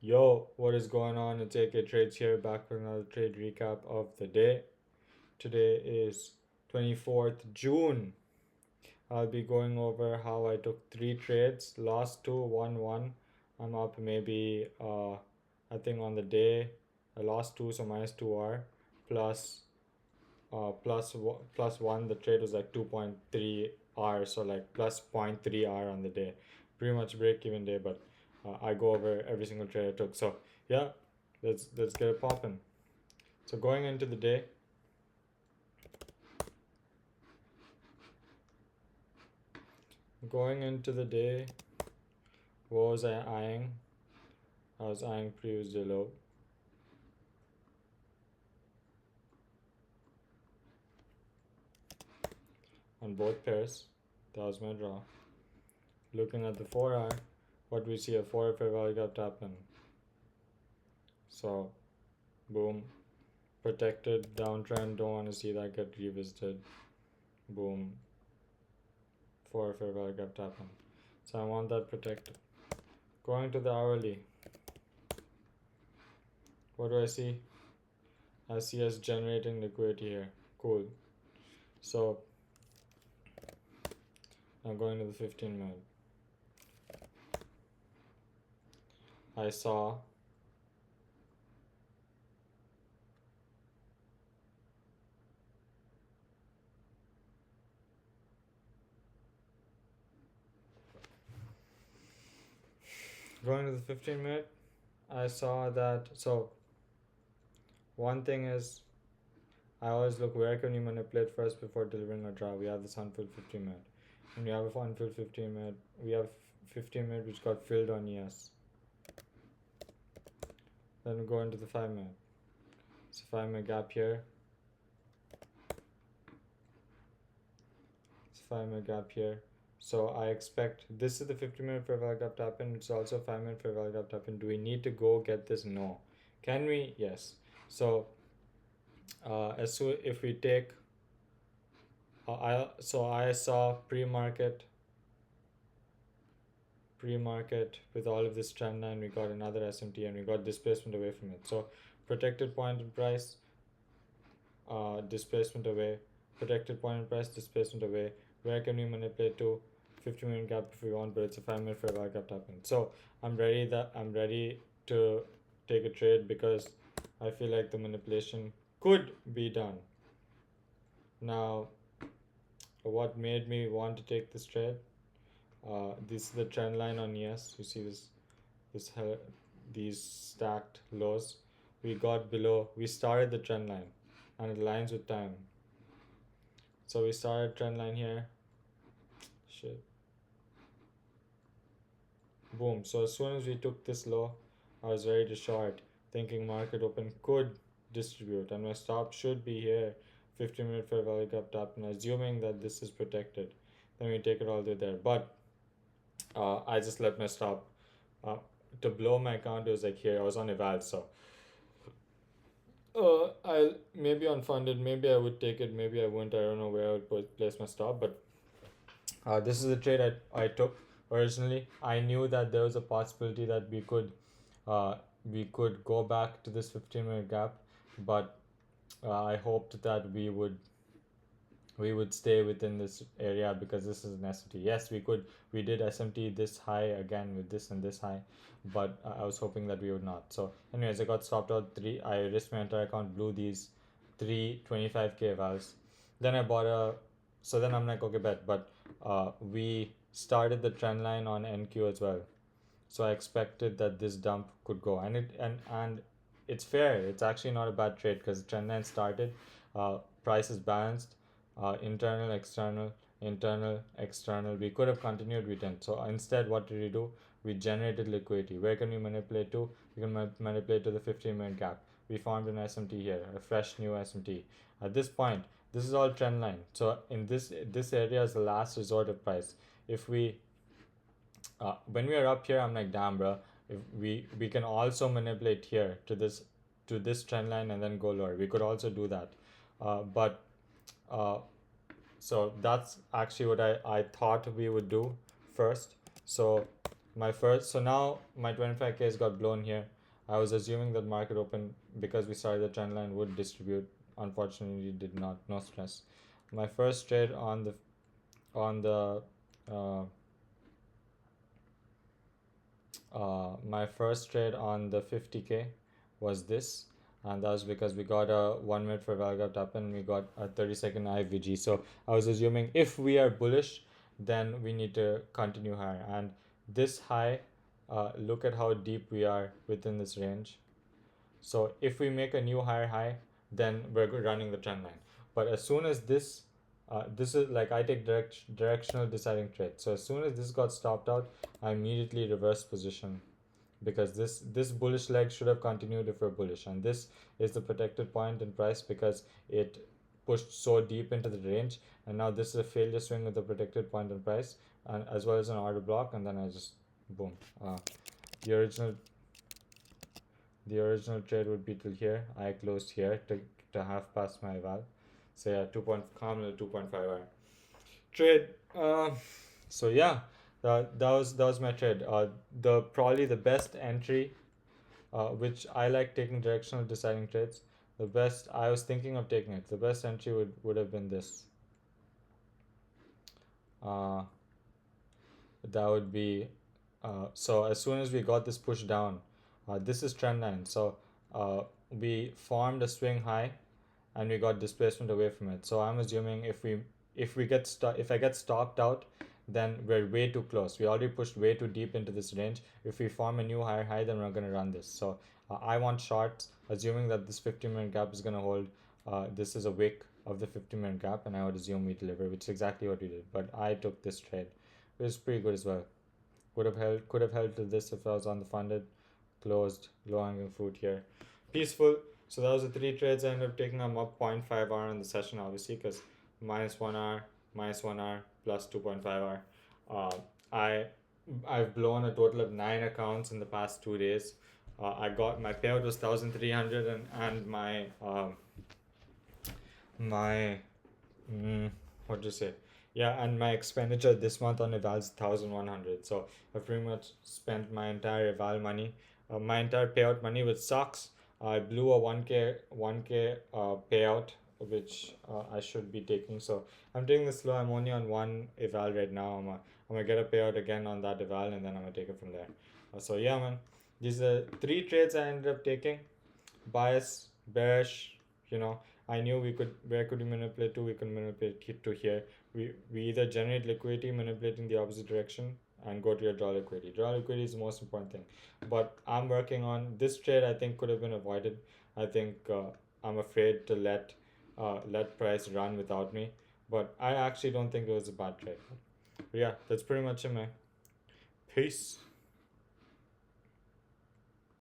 Yo, what is going on? It's AK Trades here, back with another trade recap of the day. Today is 24th June. I'll be going over how I took three trades, lost two, won one. I'm up maybe, I think on the day, I lost two, so minus 2R, plus, plus one. The trade was like 2.3R, so like plus 0.3R on the day. Pretty much break even day, but I go over every single trade I took. So yeah, let's get it popping. So going into the day, what was I eyeing? I was eyeing previous day low. On both pairs. That was my draw. Looking at the 4R, what we see a 4 fair value gap happen. So boom, protected downtrend, don't want to see that get revisited. Boom, 4 fair value gap happen. So I want that protected. Going to the hourly, what do I see? I see us generating liquidity here. Cool. So I'm going to the 15 minute. I saw going to the 15 minute, I saw that. So one thing is, I always look where can you manipulate first before delivering a draw. We have this unfilled 15 minute. And we have a unfilled 15 minute. We have 15 minute which got filled on ES. Then we go into the 5 minute. So 5 minute gap here. It's 5 minute gap here. So I expect this is the 15 minute fair value gap tap in. It's also 5 minute fair value gap tap in. Do we need to go get this? No. Can we? Yes. So as soon if we take I saw pre-market with all of this trend line, we got another SMT and we got displacement away from it. So protected point in price, displacement away, protected point in price, displacement away. Where can we manipulate to? 50-minute gap if we want, but it's a 5 minute fair value gap tapping. So I'm ready to take a trade because I feel like the manipulation could be done. Now, what made me want to take this trade? This is the trend line on ES. You see these stacked lows. We got below. We started the trend line, and it aligns with time. So we started trend line here. Shit. Boom. So as soon as we took this low, I was ready to short, thinking market open could distribute, and my stop should be here. 15-minute fair value gap tap, and assuming that this is protected, then we take it all the way there. But I just let my stop. To blow my account, it was like here. I was on eval, so I maybe unfunded. Maybe I would take it. Maybe I wouldn't. I don't know where I would place my stop. But this is the trade I took originally. I knew that there was a possibility that we could go back to this 15-minute gap, but I hoped that we would stay within this area because this is an SMT. Yes, we did SMT this high again with this and this high, but I was hoping that we would not. So anyways, I got stopped out I risked my entire account, blew these 325k vals. Then I bought so then I'm like, okay, bet, but we started the trend line on NQ as well. So I expected that this dump could go, and it's fair. It's actually not a bad trade because the trend line started, price is balanced, internal, external. We could have continued, we didn't. So instead, what did we do? We generated liquidity. Where can we manipulate to? We can manipulate to the 15-minute gap. We formed an SMT here, a fresh new SMT. At this point, this is all trend line. So in this area is the last resort of price. If we when we are up here, I'm like, damn, bro. If we can also manipulate here to this trend line and then go lower. We could also do that, but uh, so that's actually what I thought we would do first. So now my 25K's got blown here. I was assuming that market open because we started the trend line would distribute. Unfortunately, it did not. No stress. My first trade on the uh, my first trade on the 50K was this, and that was because we got a 1 minute for value gap up and we got a 30-second IVG. So I was assuming if we are bullish, then we need to continue higher. And this high, look at how deep we are within this range. So if we make a new higher high, then we're running the trend line. But as soon as this is like I take directional deciding trade. So as soon as this got stopped out, I immediately reverse position because this bullish leg should have continued if we're bullish, and this is the protected point in price because it pushed so deep into the range, and now this is a failure swing with the protected point in price and as well as an order block, and then I just boom. The original the original trade would be till here. I closed here to have passed my eval. So yeah, 2.5 hour trade. So yeah, that was my trade. The probably the best entry, which I like taking directional deciding trades. The best I was thinking of taking it. The best entry would have been this. Uh, that would be so as soon as we got this push down, this is trend line. So we formed a swing high and we got displacement away from it. So I'm assuming if I get stopped out, then we're way too close. We already pushed way too deep into this range. If we form a new higher high, then we're gonna run this. So I want shorts, assuming that this 50-minute gap is gonna hold. This is a wick of the 50-minute gap, and I would assume we deliver, which is exactly what we did. But I took this trade. It was pretty good as well. Could have held to this if I was on the funded, closed, low hanging fruit here. Peaceful. So that was the three trades. I ended up taking. I'm up 0.5 hour on the session, obviously, because minus 1 hour, minus 1 hour, plus 2.5 hour. Uh, I I've blown a total of 9 accounts in the past 2 days. I got my payout was 1,300 and my what do you say? Yeah, and my expenditure this month on eval is 1,100. So I pretty much spent my entire eval money, my entire payout money, which sucks. I blew a 1K payout, which I should be taking. So I'm taking this slow. I'm only on one eval right now. I'm gonna get a payout again on that eval, and then I'm gonna take it from there. So yeah, man, these are three trades I ended up taking. Bias, bearish, you know. I knew we could where could we manipulate to, we could manipulate to here. We either generate liquidity manipulating the opposite direction and go to your draw liquidity. Draw liquidity is the most important thing. But I'm working on this trade. I think could have been avoided. I think I'm afraid to let price run without me. But I actually don't think it was a bad trade. But yeah, that's pretty much it, man. Peace.